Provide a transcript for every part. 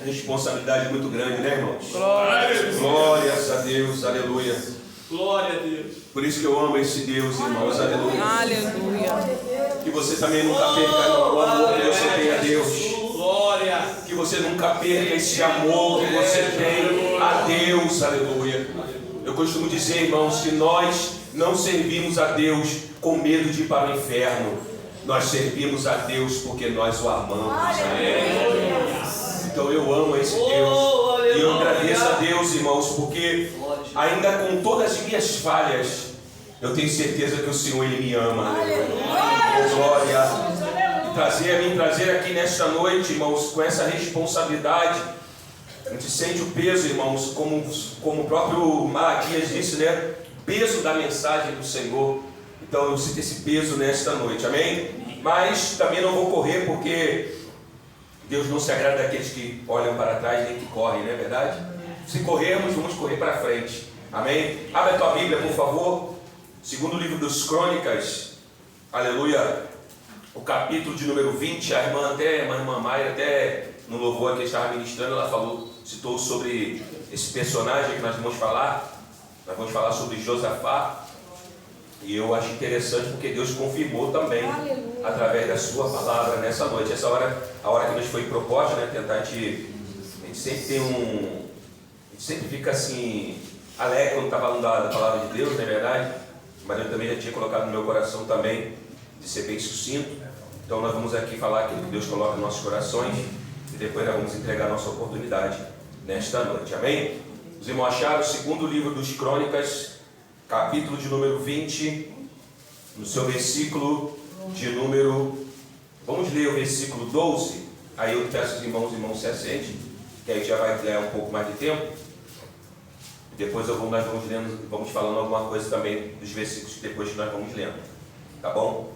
Responsabilidade muito grande, né, irmãos? Glórias a Deus, aleluia. Glória a Deus. Por isso que eu amo esse Deus, irmãos, aleluia. Aleluia. Que você também nunca perca o amor que você tem a Deus. Glória. Que você nunca perca esse amor que você tem a Deus, aleluia. Eu costumo dizer, irmãos, que nós não servimos a Deus com medo de ir para o inferno. Nós servimos a Deus porque nós o amamos. Então eu amo esse Deus. E eu agradeço a Deus, irmãos, porque ainda com todas as minhas falhas, eu tenho certeza que o Senhor, Ele me ama. Glória. Me trazer aqui nesta noite, irmãos, com essa responsabilidade. A gente sente o peso, irmãos, como o próprio Malaquias disse, né? Peso da mensagem do Senhor. Então eu sinto esse peso nesta noite, amém? Mas também não vou correr, porque Deus não se agrada daqueles que olham para trás nem que correm, não é verdade? Se corrermos, vamos correr para frente, amém? Abre a tua Bíblia, por favor. Segundo livro dos Crônicas, aleluia, o capítulo de número 20. A irmã Mayra, até no louvor que estava ministrando, ela citou sobre esse personagem que nós vamos falar. Nós vamos falar sobre Josafá. E eu acho interessante porque Deus confirmou também, através da sua palavra nessa noite. Essa hora, a hora que nos foi proposta, né, tentar a gente sempre tem a gente sempre fica assim, alegre quando está falando da palavra de Deus, não é verdade? Mas eu também já tinha colocado no meu coração também, de ser bem sucinto. Então nós vamos aqui falar aquilo que Deus coloca em nossos corações, e depois nós vamos entregar a nossa oportunidade nesta noite, amém? Os irmãos acharam o segundo livro dos Crônicas, capítulo de número 20, no seu versículo de número, vamos ler o versículo 12, aí eu peço aos irmãos se assentem, que aí já vai ganhar um pouco mais de tempo, e depois nós vamos falando alguma coisa também dos versículos depois que nós vamos lendo, tá bom?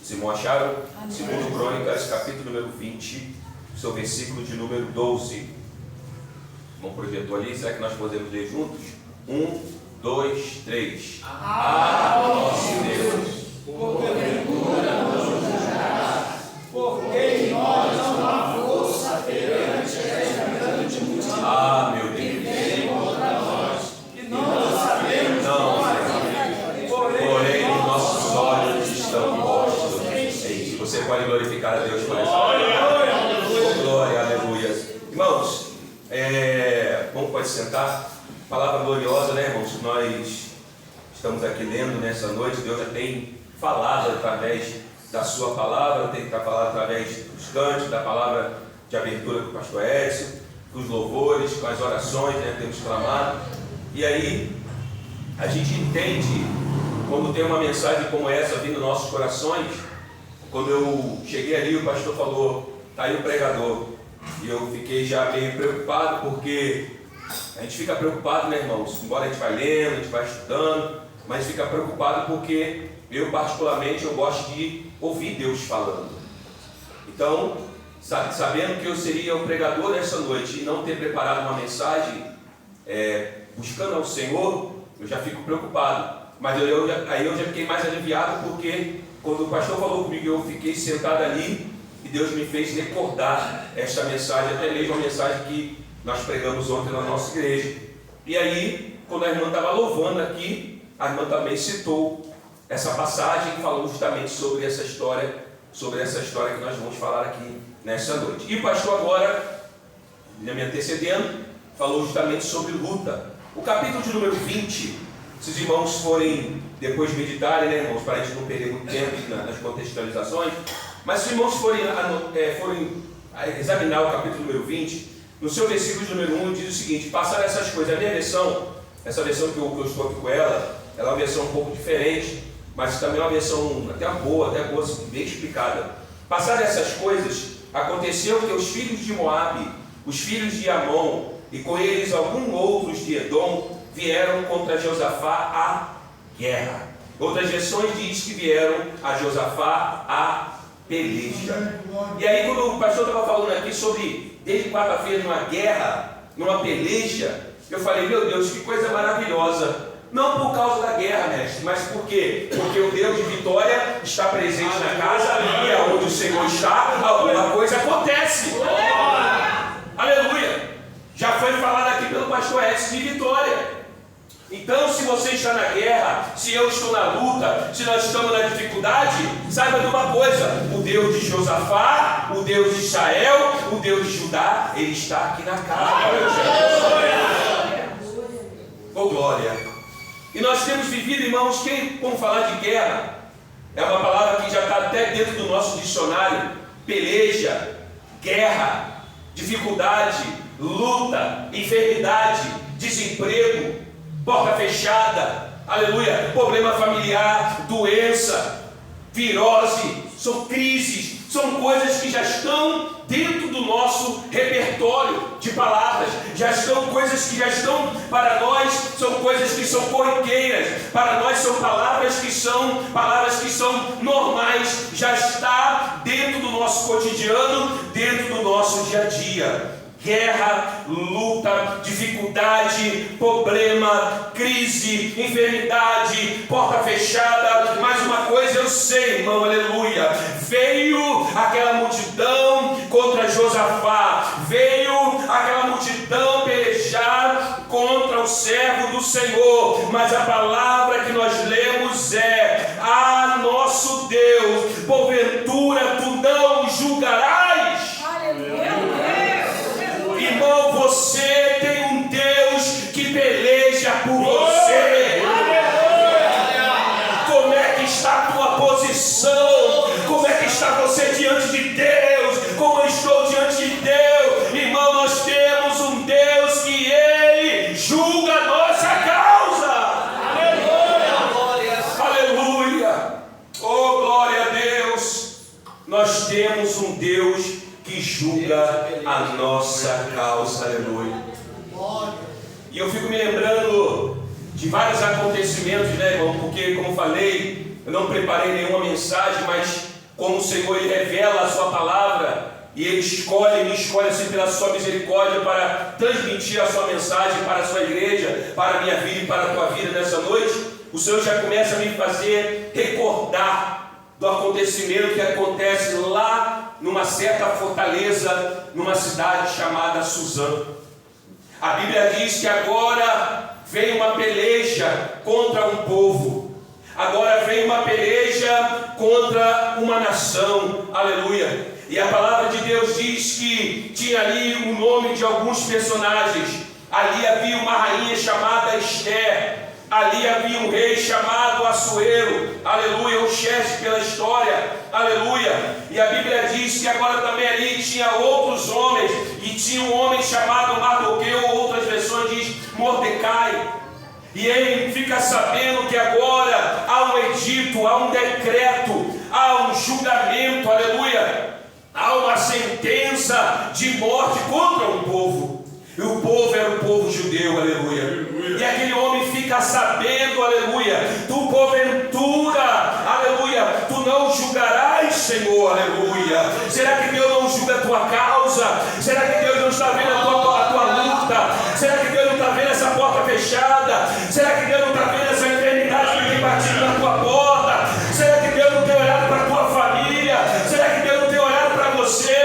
Os irmãos acharam? Segundo Crônicas, capítulo número 20, no seu versículo de número 12, vamos projetor ali, será que nós podemos ler juntos? 1, 2, 3. Nosso Deus, porventura nos julgarás, porque em nós não há força perante esta grande multidão meu Deus, que vem contra nós, e não sabemos como agir, porém nossos olhos estão postos em ti. Você pode glorificar a Deus por essa glória, aleluia. Irmãos, pode sentar. Palavra gloriosa, né, irmãos? Nós estamos aqui lendo nessa noite. Deus já tem falado através da sua palavra, tem falado através dos cantos, da palavra de abertura com o pastor Edson, com os louvores, com as orações, né? Temos clamado. E aí, a gente entende, quando tem uma mensagem como essa vindo nos nossos corações. Quando eu cheguei ali, o pastor falou, está aí o pregador. E eu fiquei já meio preocupado, porque a gente fica preocupado, né, irmãos? Embora a gente vai lendo, a gente vai estudando, mas fica preocupado porque eu, particularmente, eu gosto de ouvir Deus falando. Então, sabendo que eu seria o pregador nessa noite e não ter preparado uma mensagem buscando ao Senhor, eu já fico preocupado. Mas aí eu já fiquei mais aliviado, porque quando o pastor falou comigo, eu fiquei sentado ali e Deus me fez recordar esta mensagem, até mesmo a mensagem que nós pregamos ontem na nossa igreja. E aí, quando a irmã estava louvando aqui, a irmã também citou essa passagem que falou justamente sobre essa história que nós vamos falar aqui nessa noite. E o pastor agora, me antecedendo, falou justamente sobre luta. O capítulo de número 20, se os irmãos forem depois meditarem, né, irmãos, para a gente não perder muito tempo nas contextualizações, mas se os irmãos forem examinar o capítulo número 20, no seu versículo de número 1 diz o seguinte: passar essas coisas. A minha versão, essa versão que eu estou aqui com ela é uma versão um pouco diferente, mas também é uma versão até boa, bem explicada. Passar essas coisas, aconteceu que os filhos de Moabe, os filhos de Amon, e com eles alguns outros de Edom, vieram contra Josafá à guerra. Outras versões diz que vieram a Josafá à peleja. E aí, quando o pastor estava falando aqui sobre, desde quarta-feira, numa guerra, numa peleja, eu falei, meu Deus, que coisa maravilhosa. Não por causa da guerra, mestre, mas por quê? Porque o Deus de vitória está presente na casa, e aonde o Senhor está, alguma coisa acontece. Aleluia! foi falado aqui pelo pastor Edson de Vitória. Então, se você está na guerra, se eu estou na luta, se nós estamos na dificuldade, saiba de uma coisa: o Deus de Josafá, o Deus de Israel, o Deus de Judá, Ele está aqui na casa. Oh, glória! E nós temos vivido, irmãos, vamos falar de guerra, é uma palavra que já está até dentro do nosso dicionário: peleja, guerra, dificuldade, luta, enfermidade, desemprego, porta fechada, aleluia, problema familiar, doença, virose, são crises, são coisas que já estão dentro do nosso repertório de palavras, já estão coisas que já estão para nós, são coisas que são corriqueiras, para nós são palavras que são normais, já está dentro do nosso cotidiano, dentro do nosso dia a dia. Guerra, luta, dificuldade, problema, crise, enfermidade, porta fechada. Mais uma coisa eu sei, irmão, aleluia. Veio aquela multidão contra Josafá, veio aquela multidão pelejar contra o servo do Senhor, mas a palavra que nós lemos é: ah, nosso Deus, porventura tu não julgarás? Irmão, você tem um Deus que peleja por você. Como é que está a tua posição? Como é que está você diante de Deus? Como eu estou diante de Deus? Irmão, nós temos um Deus que Ele julga a nossa causa. Aleluia! Oh, glória a Deus! Nós temos um Deus que julga a nossa causa, aleluia. E eu fico me lembrando de vários acontecimentos, né, irmão? Porque, como falei, eu não preparei nenhuma mensagem, mas como o Senhor Ele revela a sua palavra, e Ele me escolhe assim pela sua misericórdia para transmitir a sua mensagem para a sua igreja, para a minha vida e para a tua vida nessa noite, o Senhor já começa a me fazer recordar do acontecimento que acontece lá numa certa fortaleza, numa cidade chamada Suzã. A Bíblia diz que agora vem uma peleja contra um povo, agora vem uma peleja contra uma nação, aleluia. E a palavra de Deus diz que tinha ali o nome de alguns personagens. Ali havia uma rainha chamada Esther, ali havia um rei chamado Assuero, aleluia, o chefe pela história, aleluia. E a Bíblia diz que agora também ali tinha outros homens, e tinha um homem chamado Mardoqueu, outras versões diz Mordecai. E ele fica sabendo que agora há um edito, há um decreto, há um julgamento, aleluia, há uma sentença de morte contra um povo. E o povo era o povo judeu, aleluia. E aquele homem fica sabendo, aleluia, tu porventura, aleluia, tu não julgarás, Senhor, aleluia. Será que Deus não julga a tua causa? Será que Deus não está vendo a tua luta? Será que Deus não está vendo essa porta fechada? Será que Deus não está vendo essa enfermidade que tem batido na tua porta? Será que Deus não tem olhado para a tua família? Será que Deus não tem olhado para você?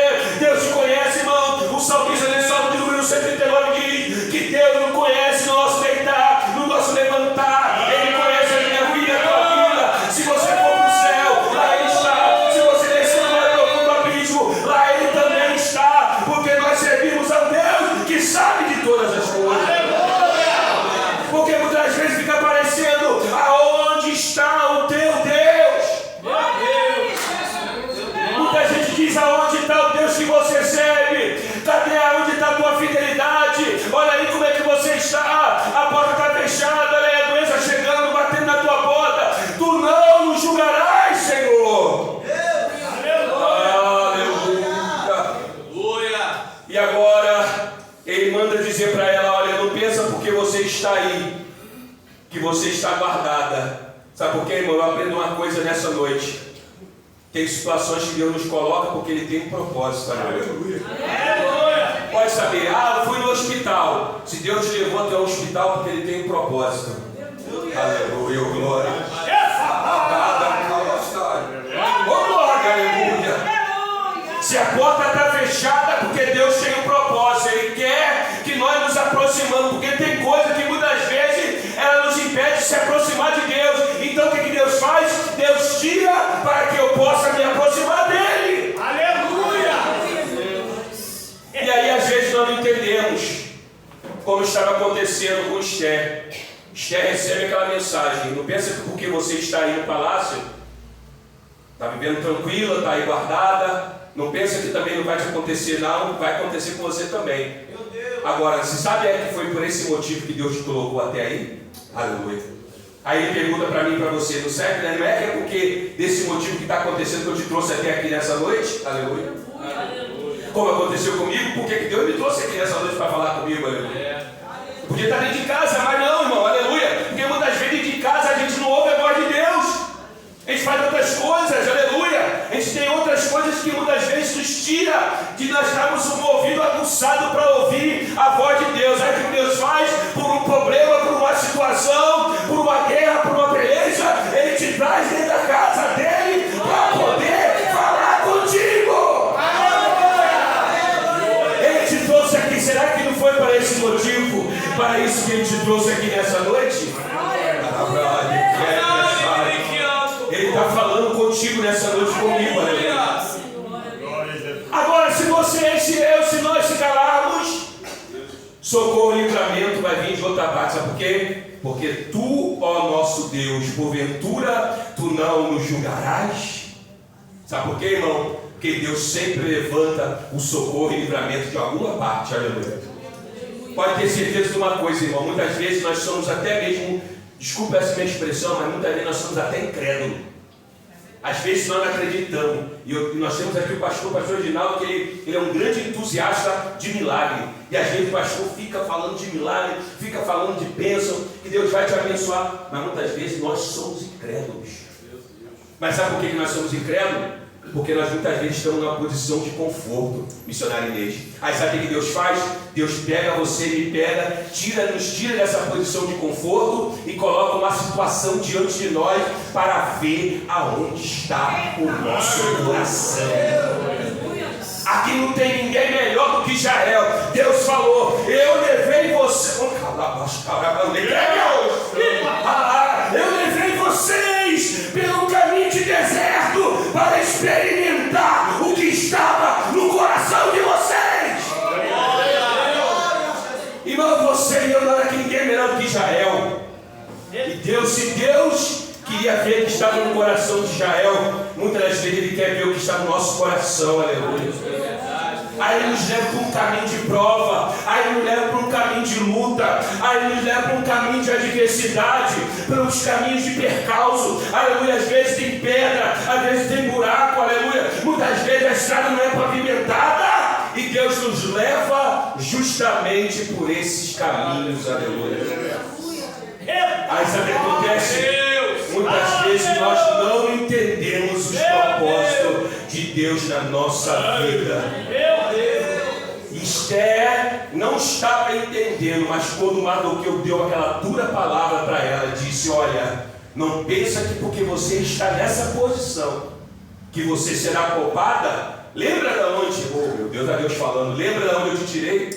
Deus te conhece, irmão. O salmista nesse salmo de número 139 diz que Deus não conhece o nosso deitar, no nosso levantar. Ele conhece a minha vida e a tua vida. Se você for para o céu, lá Ele está. Se você descer no mais profundo abismo, lá Ele também está. Porque nós servimos a Deus que sabe de todas as coisas. Porque muitas vezes fica parecendo: aonde está o teu Deus? Muita gente diz: aonde está o Deus que você serve? Cadê aonde está a tua fidelidade? Olha aí como é que você está. A porta está fechada, a doença chegando, batendo na tua porta. Tu não nos julgarás, Senhor. Aleluia. E agora Ele manda dizer para ela: olha, não pensa porque você está aí que você está guardada. Sabe por quê, irmão? Eu aprendo uma coisa nessa noite. Tem situações que Deus nos coloca porque Ele tem um propósito. Aleluia. Pode saber: ah, eu fui no hospital. Se Deus te levou até o hospital porque Ele tem um propósito. Aleluia, glória. Oh, glória, aleluia. Se a porta está fechada porque Deus tem um propósito. Ele quer que nós nos se aproximar de Deus. Então o que Deus faz? Deus tira para que eu possa me aproximar dele. Aleluia! E aí às vezes nós não entendemos como estava acontecendo com Esther. Esther recebe aquela mensagem. Não pensa que porque você está aí no palácio, está vivendo tranquila, está aí guardada, não pensa que também não vai te acontecer, não, vai acontecer com você também. Agora, você sabe que foi por esse motivo que Deus te colocou até aí? Aleluia. Aí ele pergunta para mim e para você, não serve, né? Não é que é porque desse motivo que está acontecendo que eu te trouxe até aqui nessa noite? Aleluia. Como aconteceu comigo, por que Deus me trouxe aqui nessa noite para falar comigo? Aleluia. Podia estar dentro de casa, mas não, irmão, aleluia. Porque muitas vezes dentro de casa a gente não ouve a voz de Deus. A gente faz outras coisas, aleluia. A gente tem outras coisas que muitas vezes nos tira de nós estarmos com o ouvido aguçado para ouvir a voz de Deus. Aí o que Deus faz? Por um problema, por uma situação, por uma guerra, por uma peleja, Ele te traz dentro da casa dele para poder falar contigo. Ele te trouxe aqui, será que não foi para esse motivo, para isso que Ele te trouxe aqui nessa noite? Ele está falando contigo nessa noite, comigo, aleluia. Agora, se você, se eu, se nós se calarmos, socorro e livramento vai vir de outra parte. Sabe por quê? Porque tu, ó nosso Deus, porventura tu não nos julgarás. Sabe por quê, irmão? Porque Deus sempre levanta o socorro e livramento de alguma parte, aleluia. Pode ter certeza de uma coisa, irmão. Muitas vezes nós somos até mesmo, desculpa essa minha expressão, mas muitas vezes nós somos até incrédulos. Às vezes nós não acreditamos. E nós temos aqui o pastor Reginaldo, que ele é um grande entusiasta de milagre. E às vezes o pastor fica falando de milagre, fica falando de bênção, que Deus vai te abençoar. Mas muitas vezes nós somos incrédulos. Mas sabe por que nós somos incrédulos? Porque nós muitas vezes estamos numa posição de conforto, missionário Inês. Aí sabe o que Deus faz? Deus pega você, me pega, nos tira dessa posição de conforto e coloca uma situação diante de nós para ver aonde está o nosso coração. Aqui não tem ninguém melhor do que Israel. Deus falou, eu levei você. Eu levei vocês pelo caminho de deserto para experimentar o que estava no coração de vocês. Irmão, você e eu não era que ninguém melhor do que Israel. E Deus, se Deus queria ver o que estava no coração de Israel, muitas das vezes Ele quer ver o que está no nosso coração, aleluia. Aí Ele nos leva para um caminho de prova, aí Ele nos leva para um caminho de luta, aí Ele nos leva para um caminho de adversidade, pelos caminhos de percalço, aleluia. Às vezes tem pedra, às vezes tem buraco, aleluia. Muitas vezes a estrada não é pavimentada e Deus nos leva justamente por esses caminhos, aleluia. Aí sabe o que acontece? Muitas vezes nós não entendemos os propósitos de Deus na nossa vida. Esther não estava entendendo, mas quando Mardoqueu deu aquela dura palavra para ela, disse: olha, não pensa que porque você está nessa posição, que você será poupada. Lembra de onde? Oh meu Deus, é Deus falando. Lembra de onde eu te tirei?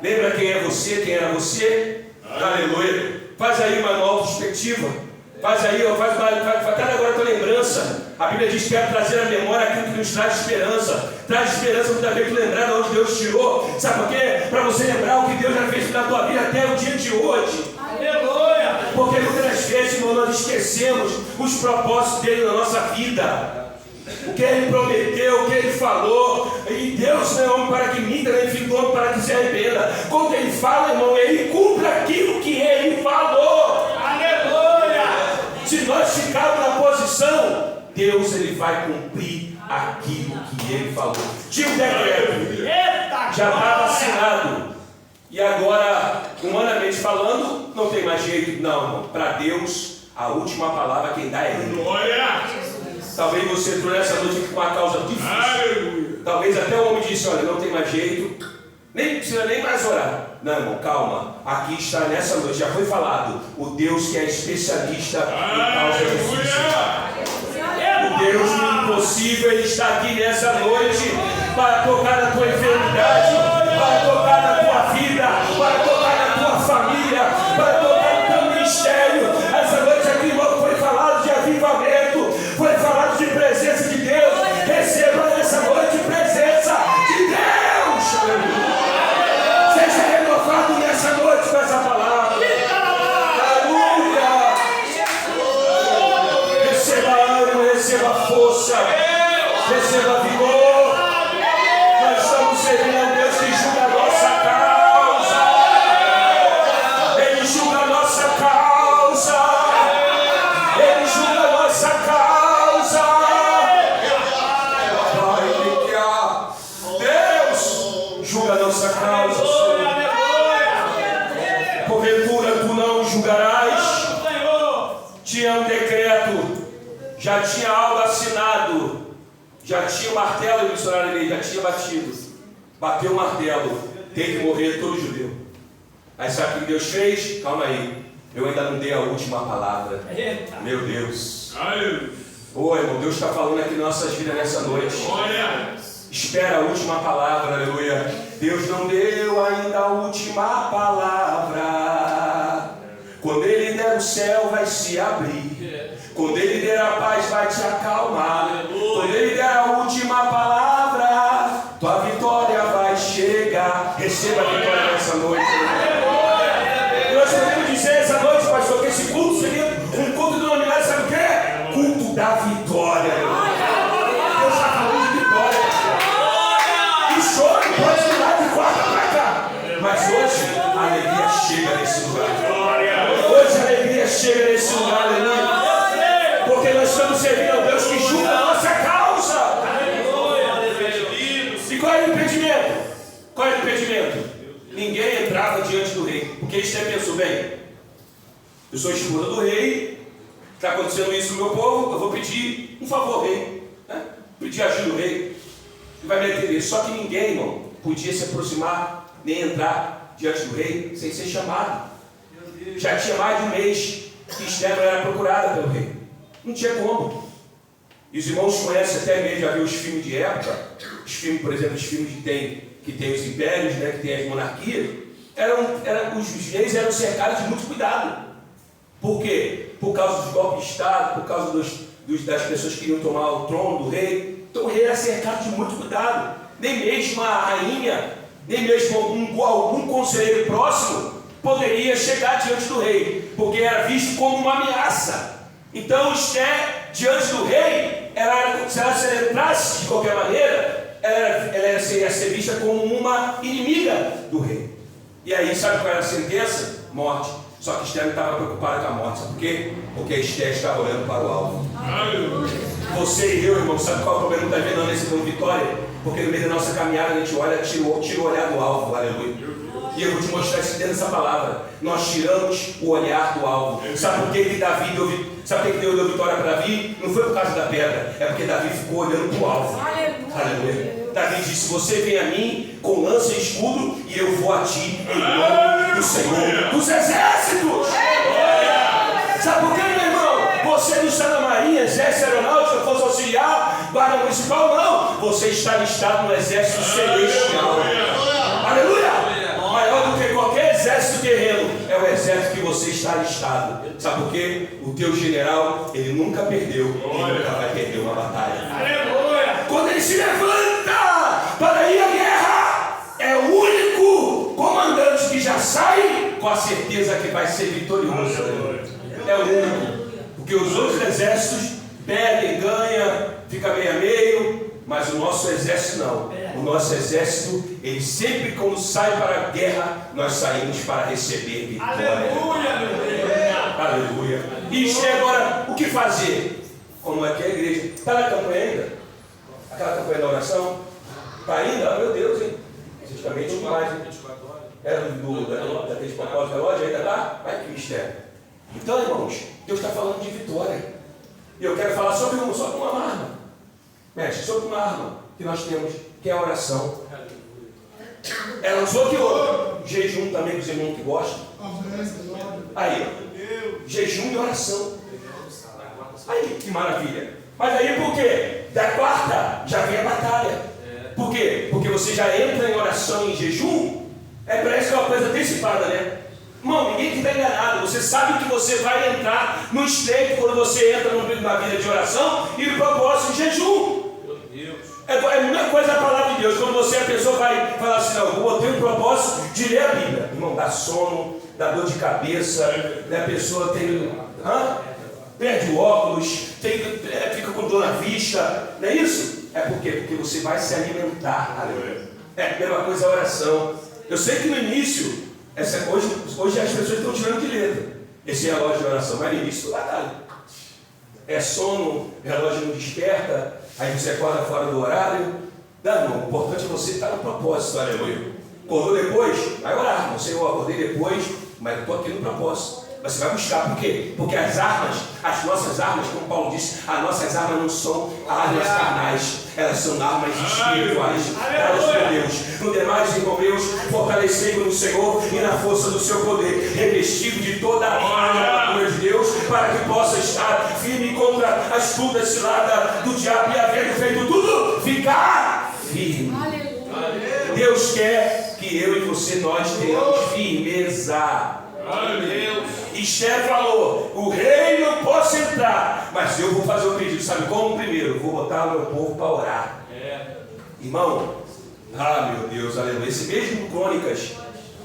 Lembra quem é você, quem era você? Aleluia. Faz aí uma nova perspectiva. Faz aí, faz agora a tua lembrança. A Bíblia diz que quer trazer à memória aquilo que nos traz esperança. Traz esperança muitas vezes tu lembrar de onde Deus tirou. Sabe por quê? Para você lembrar o que Deus já fez na tua vida até o dia de hoje. Aleluia! Porque muitas vezes, irmão, nós esquecemos os propósitos dele na nossa vida. O que Ele prometeu, o que Ele falou. E Deus não é homem para que minta, nem filho do homem para que se arrependa. Quando Ele fala, irmão, Ele cumpre aquilo que Ele falou. Aleluia! Se nós ficarmos na posição, Deus Ele vai cumprir aquilo que Ele falou. Tinha um decreto, já estava assinado. E agora, humanamente falando, não tem mais jeito. Não, irmão. Para Deus, a última palavra quem dá é Ele. Glória! Talvez você entrou nessa noite aqui com uma causa difícil. Aleluia. Talvez até o homem disse: olha, não tem mais jeito, nem precisa nem mais orar. Não, irmão, calma. Aqui está nessa noite, já foi falado, o Deus que é especialista em causa difícil. O Deus do impossível, Ele está aqui nessa noite para tocar na tua enfermidade, para tocar na tua vida, para tocar na tua família, para tocar no caminho mistério. Essa noite aqui, irmão, foi falado de avivamento, foi falado de presença de Deus. Receba nessa noite presença de Deus. Seja renovado nessa noite com essa palavra. Aleluia. Receba ânimo, receba força, receba vigor. Nós estamos servindo a Deus que julga a nossa causa. Ele julga a nossa causa. Ele julga a nossa causa. Deus julga a nossa causa. Porventura tu não julgarás. Tinha um decreto, já tinha algo assinado, já tinha o martelo, o missionário ali, já tinha batido. Bateu o martelo, tem que morrer todo judeu. Aí sabe o que Deus fez? Calma aí, eu ainda não dei a última palavra. Meu Deus. Ô irmão, Deus está falando aqui nas nossas vidas nessa noite. Espera a última palavra, aleluia. Deus não deu ainda a última palavra. Quando Ele der, o céu vai se abrir. Quando Ele der a paz, vai te acalmar. Quando Ele der a última palavra, tua vitória vai chegar. Receba a vitória nessa noite. E nós podemos dizer essa noite, pastor, que esse culto seria um culto denominado, sabe o quê? Culto da vitória. Deus está falando de vitória. E choro pode mudar de quarta para cá. Mas hoje a alegria chega nesse lugar. Hoje a alegria chega nesse lugar, aleluia. Porque nós estamos servindo a Deus que julga a nossa causa. E qual é o impedimento? Qual é o impedimento? Ninguém entrava diante do rei. Porque eles até pensam, bem, eu sou esposa do rei, está acontecendo isso no meu povo, eu vou pedir um favor, rei. Pedir ajuda do rei. Ele vai me atender. Só que ninguém, irmão, podia se aproximar, nem entrar diante do rei, sem ser chamado. Já tinha mais de um mês que Esther era procurada pelo rei. Não tinha como. E os irmãos conhecem até mesmo, já viu os filmes de época, os filmes, por exemplo, os filmes que tem os impérios, né, que tem as monarquias, os reis eram cercados de muito cuidado. Por quê? Por causa dos golpes de Estado, por causa das pessoas que queriam tomar o trono do rei. Então o rei era cercado de muito cuidado. Nem mesmo a rainha, nem mesmo algum conselheiro próximo poderia chegar diante do rei, porque era visto como uma ameaça. Então Esther, diante do rei, se ela entrasse de qualquer maneira, ela ia ser vista como uma inimiga do rei. E aí, sabe qual era a sentença? Morte. Só que Esther não estava preocupada com a morte. Sabe por quê? Porque Esther estava olhando para o alvo. Você e eu, irmão, sabe qual é o problema que está vendo nesse plano de vitória? Porque no meio da nossa caminhada a gente olha, tira o olhar do alvo, aleluia. E eu vou te mostrar isso dentro dessa palavra. Nós tiramos o olhar do alvo. Sabe por que Davi deu vitória para Davi? Não foi por causa da pedra, é porque Davi ficou olhando para o alvo. Aleluia. Davi disse: você vem a mim com lança e escudo, e eu vou a ti em nome do Senhor dos exércitos. Sabe por que, meu irmão? Você não está na marinha, exército aeronáutico, força auxiliar, guarda municipal, não. Você está listado no exército celestial. Aleluia! Maior do que qualquer exército terreno é o exército que você está listado. Sabe por quê? O teu general, ele nunca perdeu e nunca vai perder uma batalha. Quando ele se levanta para ir à guerra, é o único comandante que já sai com a certeza que vai ser vitorioso. É o único. Porque os outros exércitos perdem, ganham, fica meio a meio, mas o nosso exército não. O nosso exército, ele sempre quando sai para a guerra, nós saímos para receber vitória. Aleluia. E agora, o que fazer? Como é que é a igreja? Está na campanha ainda? Aquela campanha da oração? Está ainda? Meu Deus, hein? Antigamente não mais, hein? Era daqueles propósitos da loja, ainda está? Vai que mistério. Então, irmãos, Deus está falando de vitória. E eu quero falar sobre uma arma. Mestre, sobre uma arma que nós temos, que é a oração. Ela usou que outra. Jejum também, que os irmãos que gostam. Aí, jejum e oração. Aí, que maravilha. Mas aí por quê? Da quarta já vem a batalha. Por quê? Porque você já entra em oração e em jejum. Parece que é uma coisa antecipada, né? Irmão, ninguém que está enganado. Você sabe que você vai entrar no estreito quando você entra na vida de oração e no propósito de jejum. Meu Deus. É a mesma coisa a palavra de Deus. Quando a pessoa vai falar assim, não, eu botei um propósito de ler a Bíblia. Irmão, dá sono, dá dor de cabeça, né? A pessoa tem... perde o óculos, fica com dor na vista. Não é isso? É por quê? Porque você vai se alimentar. Aleluia. É a mesma coisa a oração. Eu sei que no início... Hoje as pessoas estão tirando de letra esse relógio de oração, mas no início lá tá. É sono, o relógio não desperta, aí você acorda fora do horário. Não, o importante é você estar no propósito, aleluia. Acordou depois? Vai orar, não sei, eu acordei depois, mas eu estou aqui no propósito. Mas você vai buscar, por quê? Porque as nossas armas, como Paulo disse, as nossas armas não são armas carnais, elas são armas espirituais, dadas por Deus. No demais, irmão meus, fortalecei-vos no Senhor e na força do seu poder, revestido de toda a armadura de Deus, para que possa estar firme contra a astuta cilada do diabo e, havendo feito tudo, ficar firme. Deus quer que eu e você, nós tenhamos firmeza. Esther falou, o rei não posso entrar, mas eu vou fazer o pedido, sabe como? Primeiro, eu vou botar o meu povo para orar. Irmão, meu Deus, aleluia. Esse mesmo Crônicas,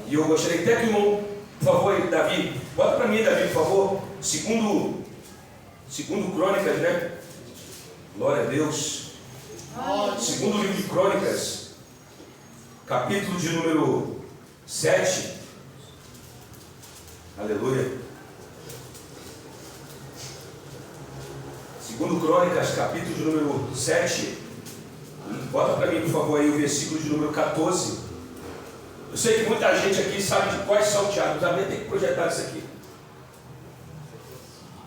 e eu gostaria até que o irmão, por favor, Davi, bota para mim, Davi, por favor, segundo Crônicas, né? Glória a Deus. Segundo livro de Crônicas, capítulo de número 7. Aleluia. Segundo Crônicas, capítulo de número 7. Bota para mim, por favor, aí o versículo de número 14. Eu sei que muita gente aqui sabe de quais são, Tiago. Também tem que projetar isso aqui.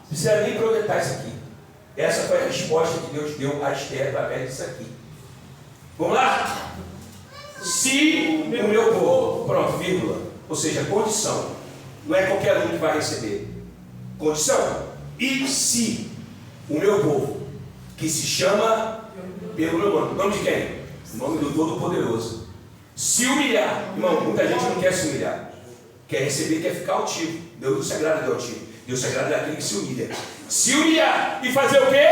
Não precisa nem projetar isso aqui. Essa foi a resposta que Deus deu a Esther através disso aqui. Vamos lá? Se o meu povo, pronto, vírgula, ou seja, condição. Não é qualquer um que vai receber. Condição. E se o meu povo, que se chama pelo meu nome. Nome de quem? O nome do Todo-Poderoso. Se humilhar. Irmão, muita gente não quer se humilhar. Quer receber, quer ficar altivo. Deus não se agrada de altivo. Deus se agrada daquele que se humilha. Se humilhar e fazer o quê?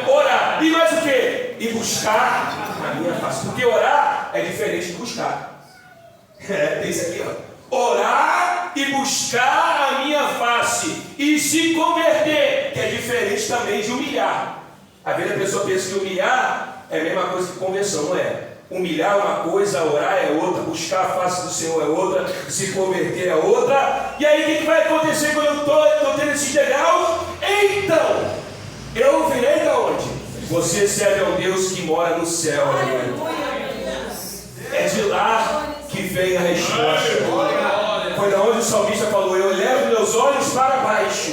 Orar. E mais o quê? E buscar a minha face. Porque orar é diferente de buscar. Tem isso aqui, ó. Orar e buscar a minha face e se converter, que é diferente também de humilhar. Às vezes a pessoa pensa que humilhar é a mesma coisa que conversão, não é? Humilhar é uma coisa, orar é outra, buscar a face do Senhor é outra, se converter é outra. E aí o que vai acontecer quando eu estou tendo esses degraus? Então, eu virei de onde? Você serve a um Deus que mora no céu. É de lá que vem a resposta. Foi da onde o salmista falou, eu elevo meus olhos para baixo.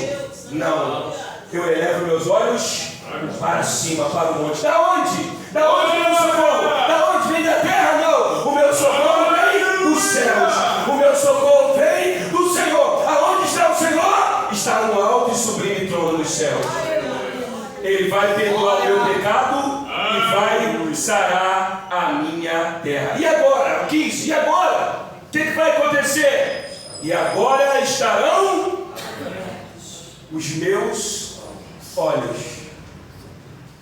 Não, eu elevo meus olhos para cima, para o monte. Da onde? Da onde vem o socorro? Da onde vem da terra? Não, o meu socorro vem dos céus. O meu socorro vem do Senhor. Aonde está o Senhor? Está no alto e sublime trono dos céus. Ele vai perdoar o meu pecado e vai sarar a minha terra. E agora? 15. E agora? O que vai acontecer? E agora estarão os meus olhos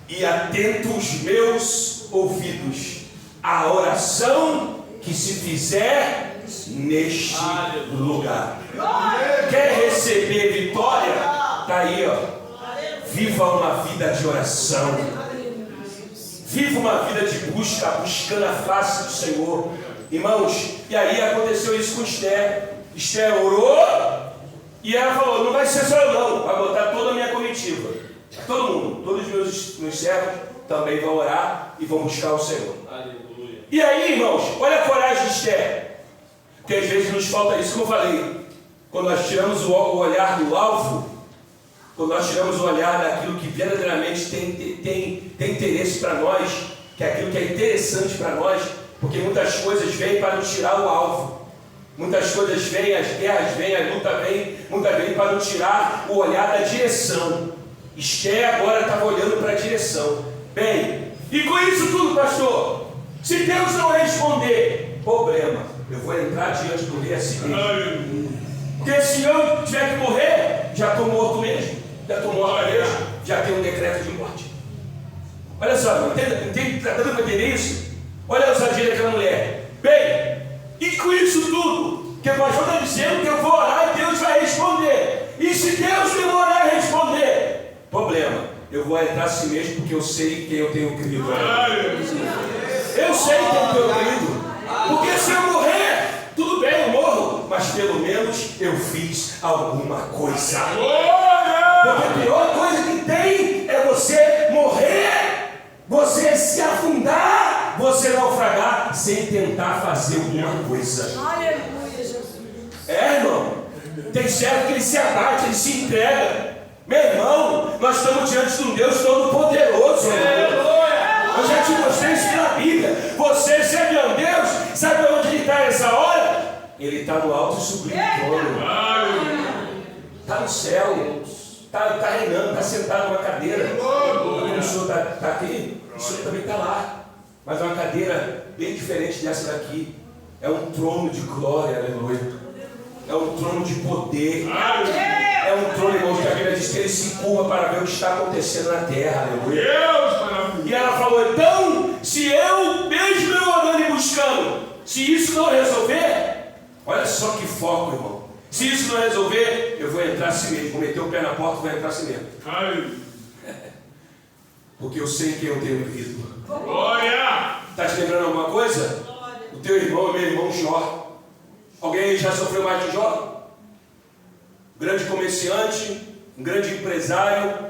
e atentos os meus ouvidos à oração que se fizer neste lugar. Quer receber vitória? Está aí, ó. Viva uma vida de oração. Viva uma vida de busca, buscando a face do Senhor. Irmãos, e aí aconteceu isso com Esther. Esther orou e ela falou, não vai ser só eu não, vai botar toda a minha comitiva. Todo mundo, todos os meus servos também vão orar e vão buscar o Senhor. Aleluia. E aí, irmãos, olha a coragem de Esther. Porque às vezes nos falta isso, como eu falei. Quando nós tiramos o olhar do alvo, quando nós tiramos o olhar daquilo que verdadeiramente tem interesse para nós, que é aquilo que é interessante para nós, porque muitas coisas vêm para nos tirar o alvo. Muitas coisas vêm, as guerras vêm, a luta vem, muitas vezes para nos tirar o olhar da direção. Esther agora estava olhando para a direção. Bem, e com isso tudo, pastor, se Deus não responder, problema, eu vou entrar diante do rei assim mesmo. Porque se eu tiver que morrer, já estou morto mesmo. Já estou morto mesmo. Já tem um decreto de morte. Olha só, entende? Está dando para entender isso? Olha a ousadia daquela mulher. Bem, e com isso tudo, que o pastor está dizendo que eu vou orar e Deus vai responder. E se Deus demorar a responder, problema, eu vou entrar assim mesmo porque eu sei quem eu tenho crido. Eu sei quem eu tenho crido. Porque se eu morrer, tudo bem, eu morro, mas pelo menos eu fiz alguma coisa. Porque a pior coisa que tem é você morrer, você se afundar, você naufragar sem tentar fazer alguma coisa. Aleluia, Jesus. Irmão, tem certo que ele se abate, ele se entrega. Meu irmão, nós estamos diante de um Deus todo-poderoso. Eu já te mostrei isso na Bíblia. Você serve a Deus, sabe onde ele está nessa hora? Ele está no alto e sublime trono. Está no céu. Está reinando, está sentado numa cadeira. O senhor está aqui, o senhor também está lá. Mas é uma cadeira bem diferente dessa daqui. É um trono de glória, aleluia. É um trono de poder. É um trono, irmãos, que a Bíblia diz que ele se curva para ver o que está acontecendo na terra, aleluia. E ela falou, então, se eu, mesmo eu orando e buscando, se isso não resolver, olha só que foco, irmão. Se isso não resolver, eu vou entrar assim mesmo, vou meter o pé na porta e vou entrar assim mesmo. Porque eu sei que eu tenho crido. Está te lembrando alguma coisa? O teu irmão é meu irmão Jó. Alguém já sofreu mais de Jó? Um grande comerciante, um grande empresário,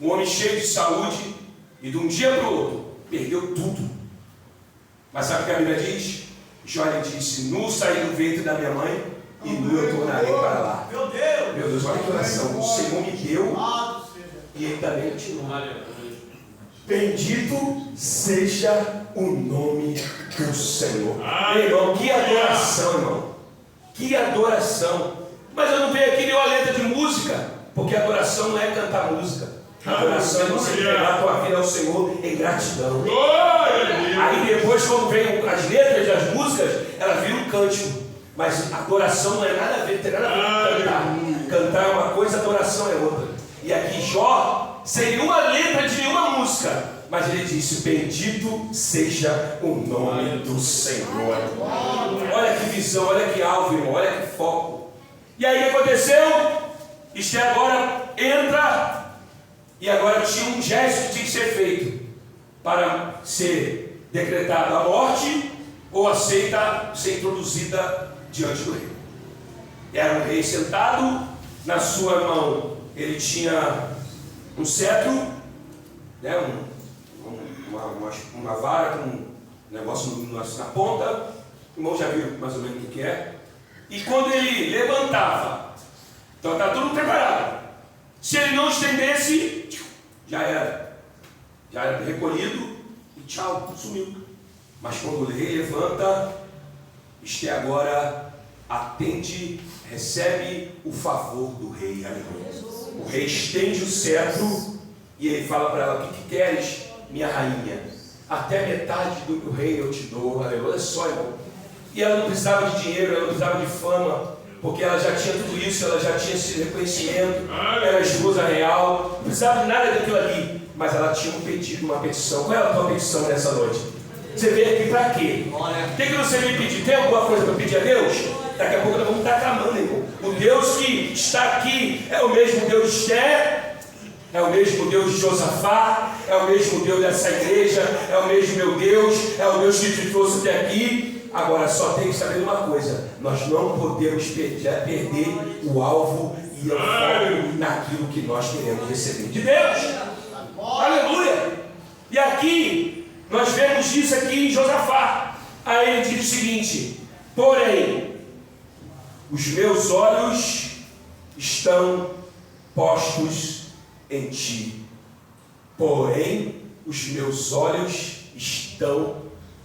um homem cheio de saúde, e de um dia para o outro, perdeu tudo. Mas sabe o que a Bíblia diz? Jó lhe disse, nu saí do ventre da minha mãe, e nu eu tornarei para lá. Meu Deus, olha que oração. O Senhor me deu, e Ele também me tirou. Bendito seja o nome do Senhor. Meu irmão, que adoração, irmão. Que adoração. Mas eu não venho aqui ler uma letra de música, porque adoração não é cantar música. Adoração é você entregar a tua vida ao Senhor em gratidão. Aí depois, quando vem as letras das músicas, ela vira um cântico. Mas adoração não é nada a ver, tem nada a ver com cantar. Cantar é uma coisa, adoração é outra. E aqui Jó, sem nenhuma letra de nenhuma música, mas ele disse, bendito seja o nome do Senhor. Olha que visão, olha que alvo, irmão, olha que foco. E aí o que aconteceu? Esther agora entra, e agora tinha um gesto que tinha que ser feito para ser decretada a morte ou aceita ser introduzida diante do rei. Era um rei sentado, na sua mão ele tinha um cetro, né, uma vara com um negócio na ponta. O irmão já viu mais ou menos o que é. E quando ele levantava, então está tudo preparado. Se ele não estendesse, já era recolhido e tchau, sumiu. Mas quando o rei levanta, Esther agora atende, recebe o favor do rei. O rei estende o cetro e ele fala para ela, o que queres, minha rainha? Até metade do reino eu te dou. Aleluia. Olha só, irmão. E ela não precisava de dinheiro, ela não precisava de fama, porque ela já tinha tudo isso, ela já tinha esse reconhecimento, era a esposa real, não precisava de nada daquilo ali, mas ela tinha um pedido, uma petição. Qual é a tua petição nessa noite? Você veio aqui para quê? O que você me pedir? Tem alguma coisa para pedir a Deus? Daqui a pouco nós vamos estar clamando, irmão. O Deus que está aqui é o mesmo Deus de Esther, é o mesmo Deus de Josafá, é o mesmo Deus dessa igreja, é o mesmo meu Deus, é o Deus que te trouxe até aqui. Agora só tem que saber uma coisa: nós não podemos perder o alvo e o foco naquilo que nós queremos receber de Deus. Aleluia! E aqui nós vemos isso aqui em Josafá. Aí ele diz o seguinte: porém, os meus olhos estão postos em ti. Porém, os meus olhos estão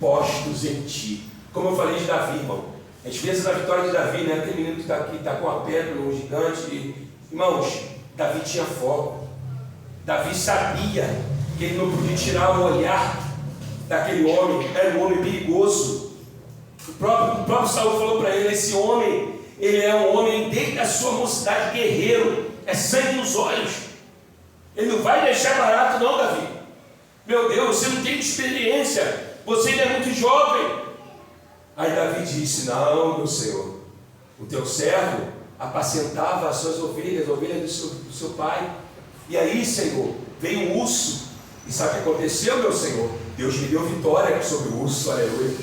postos em ti. Como eu falei de Davi, irmão. A gente pensa na vitória de Davi, né? Aquele menino que está aqui, está com a pedra, um gigante. Irmãos, Davi tinha foco. Davi sabia que ele não podia tirar o olhar daquele homem. Era um homem perigoso. O próprio Saul falou para ele: esse homem, ele é um homem desde a sua mocidade, guerreiro, é sangue nos olhos. Ele não vai deixar barato não, Davi. Meu Deus, você não tem experiência, você ainda é muito jovem. Aí Davi disse: não, meu Senhor, o teu servo apacentava as suas ovelhas, as ovelhas do seu pai. E aí, Senhor, veio um urso. E sabe o que aconteceu, meu Senhor? Deus me deu vitória sobre o urso, aleluia.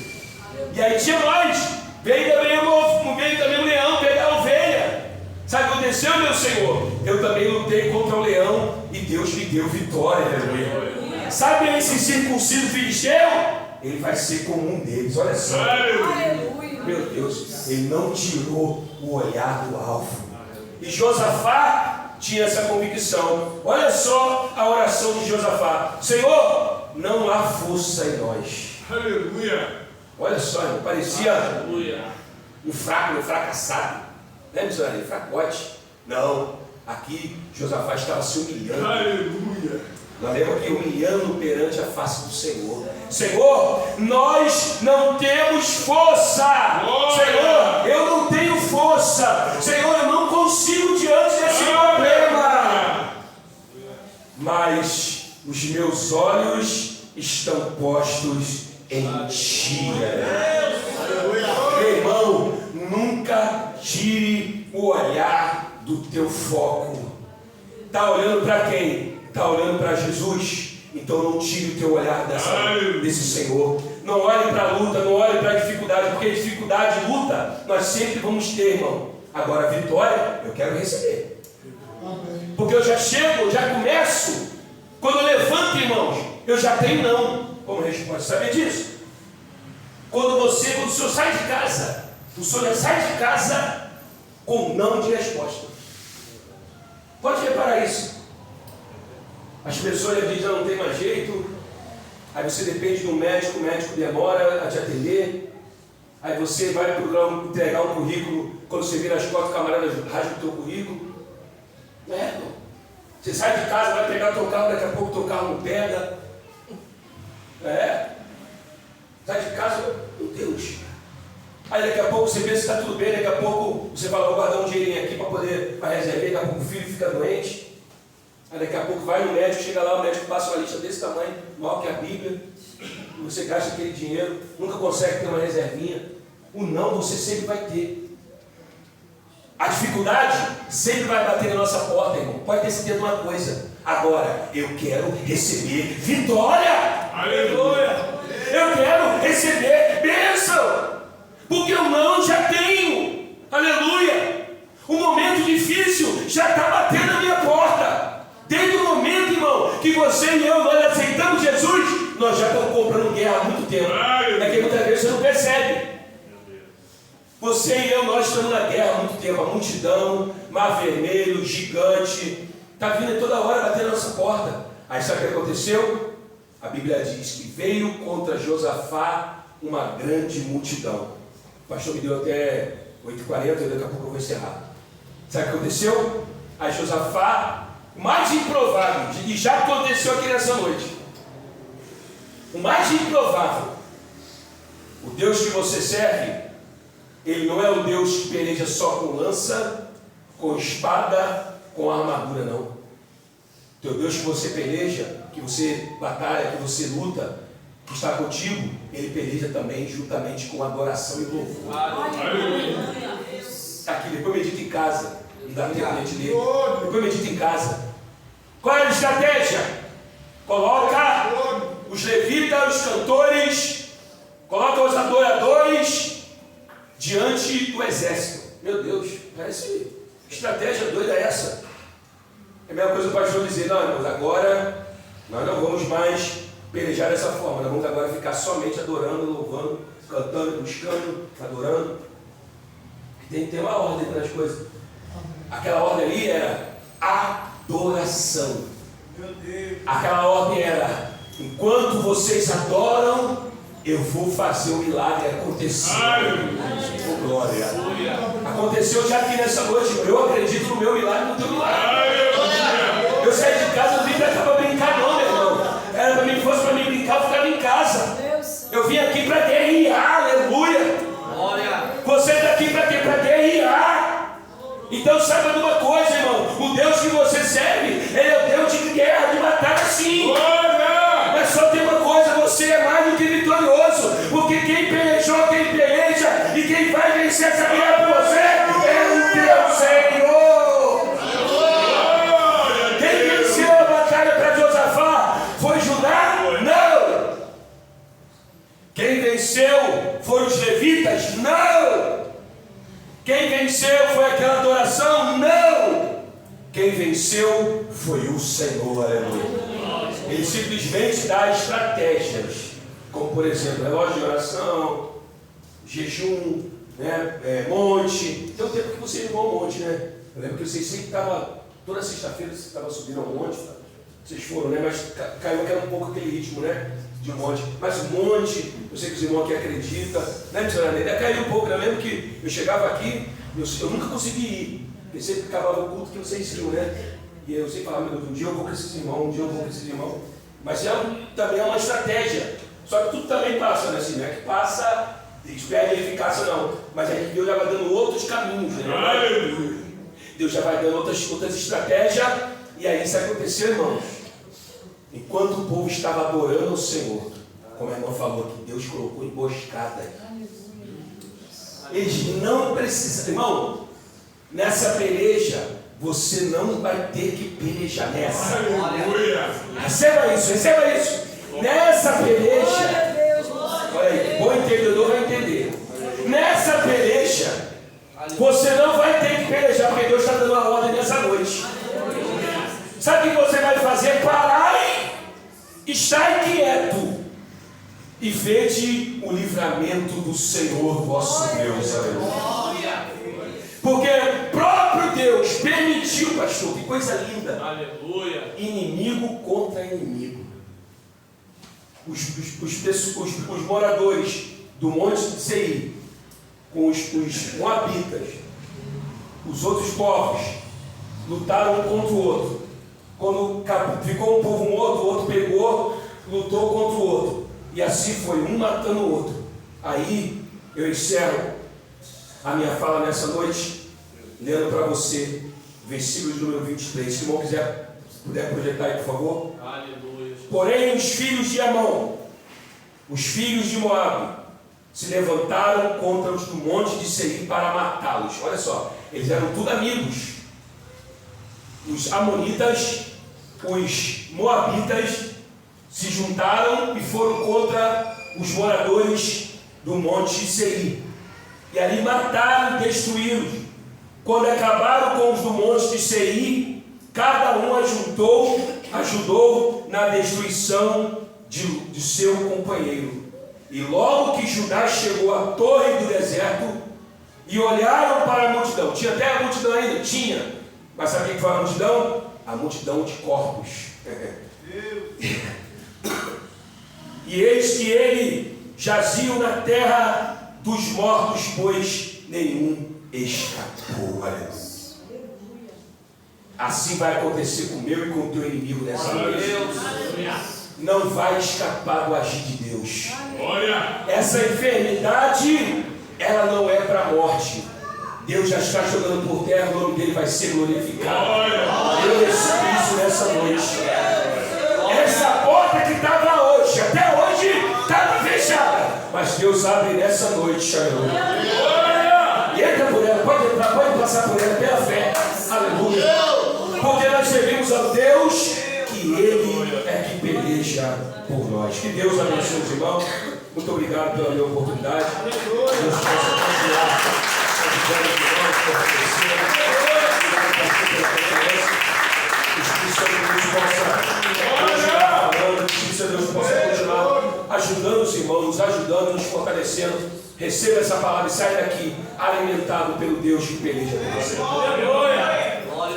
E aí tinha mais. Veio também um leão pegar a ovelha. Sabe o que aconteceu, meu Senhor? Eu também lutei contra o leão e Deus me deu vitória, aleluia. Sabe esse circunciso filisteu? Ele vai ser como um deles, olha só. Aleluia. Meu Deus, ele não tirou o olhar do alvo. E Josafá tinha essa convicção. Olha só a oração de Josafá: Senhor, não há força em nós. Aleluia. Olha só, irmão, parecia um fraco, um fracassado, né, missionário? Fracote. Não, aqui Josafá estava se humilhando. Aleluia. Nós lemos aqui humilhando perante a face do Senhor. Senhor, nós não temos força. Senhor, eu não tenho força. Senhor, eu não consigo diante desse problema. Mas os meus olhos estão postos em ti. Meu irmão, nunca tire o olhar do teu foco. Está olhando para quem? Está olhando para Jesus? Então não tire o teu olhar desse Senhor. Não olhe para a luta, não olhe para a dificuldade, porque dificuldade e luta nós sempre vamos ter, irmão. Agora a vitória eu quero receber. Porque eu já chego, eu já começo. Quando eu levanto, irmãos, eu já tenho não. Como resposta, saber disso? Quando o Senhor sai de casa, o Senhor já sai de casa com não de resposta. Pode reparar isso. As pessoas já dizem: não tem mais jeito. Aí você depende de um médico, o médico demora a te atender. Aí você vai procurar entregar um currículo. Quando você vira as costas, o camarada rasga o teu currículo. Não é, irmão? Você sai de casa, vai pegar o teu carro, daqui a pouco o teu carro não pega. Sai de casa, meu Deus. Aí daqui a pouco você vê se está tudo bem, daqui a pouco você fala: vou guardar um dinheirinho aqui para reservar, daqui a pouco o filho fica doente. Aí daqui a pouco vai no médico, chega lá, o médico passa uma lista desse tamanho, maior que a Bíblia. Você gasta aquele dinheiro, nunca consegue ter uma reservinha. O não você sempre vai ter. A dificuldade sempre vai bater na nossa porta, irmão. Pode ter certeza de uma coisa: agora eu quero receber vitória. Aleluia. Eu quero receber bênção, porque o não já tenho. Aleluia. O momento difícil já está batendo na minha porta. Desde o momento, irmão, que você e eu, nós aceitamos Jesus, nós já estamos comprando guerra há muito tempo. É que muitas vezes você não percebe. Você e eu, nós estamos na guerra há muito tempo. A multidão, Mar Vermelho, gigante, está vindo toda hora bater na nossa porta. Aí sabe o que aconteceu? A Bíblia diz que veio contra Josafá uma grande multidão. O pastor me deu até 8h40, daqui a pouco eu vou encerrar. Sabe o que aconteceu? Aí Josafá, o mais improvável, e já aconteceu aqui nessa noite, o mais improvável, o Deus que você serve, ele não é o Deus que peleja só com lança, com espada, com armadura, não. Teu Deus que você peleja, que você batalha, que você luta, que está contigo, ele peleja também juntamente com adoração e louvor. Está aqui, depois medita em casa. E dá tempo de a gente ler. Depois medita em casa. Qual é a estratégia? Coloca os levitas, os cantores, coloca os adoradores diante do exército. Meu Deus, parece estratégia doida essa. É a mesma coisa o pastor dizer: não, irmãos, agora nós não vamos mais pelejar dessa forma, nós vamos agora ficar somente adorando, louvando, cantando, buscando, adorando. Tem que ter uma ordem para as coisas. Aquela ordem ali era adoração. Aquela ordem era: enquanto vocês adoram, eu vou fazer o milagre acontecer. Oh, glória. Aconteceu já aqui nessa noite. Eu acredito no meu milagre, no teu milagre. Eu saí de casa, não vim para cá para brincar não, meu irmão. Era para mim, fosse para mim brincar, eu ficava em casa. Eu vim aqui para guerrear, aleluia. Você está aqui para quê? Para guerrear. Então saiba de uma coisa, irmão, o Deus que você serve, Ele é o Deus de guerra, de batalha sim. Mas só tem uma coisa, você é mais do que vitorioso, porque quem pelejou, quem peleja e quem vai vencer essa guerra por você é o teu Senhor. Quem venceu a batalha para Josafá foi Judá? Não. Quem venceu foram os levitas? Não. Quem venceu foi aquela adoração? Não. Quem venceu foi o Senhor, aleluia. Ele simplesmente dá estratégias, como por exemplo, relógio de oração, jejum, né, monte. Tem um tempo que você levou ao monte, né? Eu lembro que vocês sempre estavam, toda sexta-feira você estava subindo ao monte, vocês foram, né? Mas caiu um pouco aquele ritmo, né? De um monte. Mas o monte, eu sei que os irmãos aqui acreditam, né, missionário? Caiu um pouco, né? Eu lembro que eu chegava aqui, eu nunca consegui ir, porque sempre acabava o culto que vocês iam, né? E eu sempre falava, meu Deus, um dia eu vou com esses irmãos, um dia eu vou com esses irmãos. Mas também é uma estratégia. Só que tudo também passa, né? Assim, não é que passa, espera a eficácia, não. Mas é que Deus já vai dando outros caminhos, né? Deus já vai dando outras estratégias. E aí isso aconteceu, irmãos. Enquanto o povo estava adorando o Senhor, como a irmã falou aqui, Deus colocou emboscada. Eles não precisam, irmão, nessa peleja, você não vai ter que pelejar nessa. Receba isso. Nessa peleja, olha aí, bom entendedor vai entender. Nessa peleja, você não vai ter que pelejar, porque Deus está dando uma ordem nessa noite. Sabe o que você vai fazer? Parar e estar quieto e vede o livramento do Senhor vosso Deus. Aleluia. Porque o próprio Deus permitiu, pastor, que coisa linda. Aleluia. Inimigo contra inimigo. Os moradores do Monte de Seir, com os moabitas, os outros povos, lutaram um contra o outro. Quando ficou um povo morto, o outro pegou, lutou contra o outro. E assim foi, um matando o outro. Aí eu encerro a minha fala nessa noite, lendo para você, versículo de número 23. Se o irmão puder projetar aí, por favor. Aleluia. Porém, os filhos de Amon, os filhos de Moabe, se levantaram contra os do monte de Seir para matá-los. Olha só, eles eram tudo amigos. Os amonitas, os moabitas se juntaram e foram contra os moradores do monte de Seir. E ali mataram e destruíram. Quando acabaram com os do monte de Seir, cada um ajudou na destruição de seu companheiro. E logo que Judá chegou à torre do deserto, e olharam para a multidão, tinha até a multidão ainda? Tinha. Mas sabe o que foi a multidão? A multidão de corpos. E eis que ele jaziam na terra dos mortos, pois nenhum escapou. Assim vai acontecer com o meu e com o teu inimigo nessa noite. Não vai escapar do agir de Deus. Essa enfermidade, ela não é para a morte. Deus já está jogando por terra, o nome dele vai ser glorificado. Eu recebo isso nessa noite. Essa porta que estava hoje, até hoje, estava fechada. Mas Deus abre nessa noite, aleluia. E entra por ela, pode entrar, pode passar por ela pela fé. Aleluia. Porque nós servimos ao Deus que Ele é que peleja por nós. Que Deus abençoe os irmãos. Muito obrigado pela minha oportunidade. Deus possa continuar. Deus possa continuar ajudando os irmãos, nos ajudando, nos fortalecendo. Receba essa palavra e saia daqui alimentado pelo Deus que peleja por você. Glória a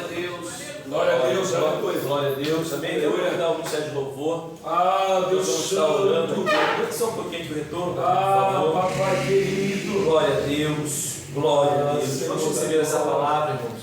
Deus. Glória a Deus, aleluia. Glória a Deus. Amém. Eu vou dar um ministério de louvor. Deus está orando. Só um pouquinho de retorno. Por favor. Papai querido. Glória a Deus. Glória a Deus. Vamos receber essa palavra, irmãos.